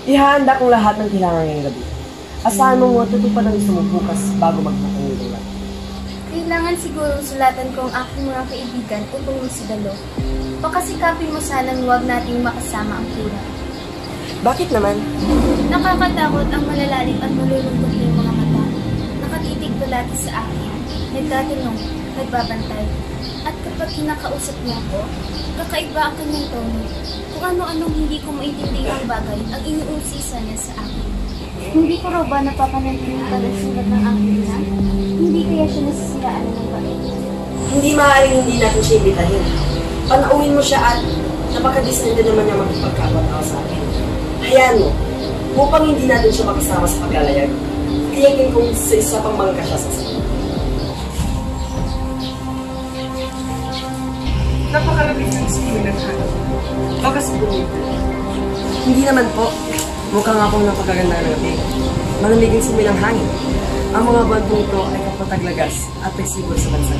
Ihahanda kong lahat ng kailangan ngayong gabi. Asahan mo tutupad ang gusto mo bukas bago magpapangilala. Kailangan siguro sulatan ko ang aking mga kaibigan upang magsidalo. Pakasikapin mo sanang huwag nating makasama ang pura. Bakit naman? Nakakatakot ang malalalim at malulungkot na yung mga mata. Nakatitig palagi sa akin, nagtatanong, nagbabantay. At kapag kinakausap niya ako, kakaiba ang kanyang tono. Kung ano-anong hindi ko maintindihan ang bagay ang iniusisa niya sa akin. Hindi ko raw ba napapanatilikan ang sulat ng aking ina? Hindi kaya siya nasisiraan ng bagay? Hindi maaaring hindi natin siya imbitahin. Panauhin mo siya at napakadisente naman niya magpagkapataw sa akin. Hayaan mo, upang hindi natin siya makasama sa paglalayag, tiyakin kong sa isa pang mangga siya sa sakin. Napakalabig ng skin ng hanap. Baka siguro. Hindi naman po. Mukha nga pong napakaganda ng gabi. Malamig ang sumi ng hangin. Ang mga buwan po ito ay kapataglagas at flexible sa bansa.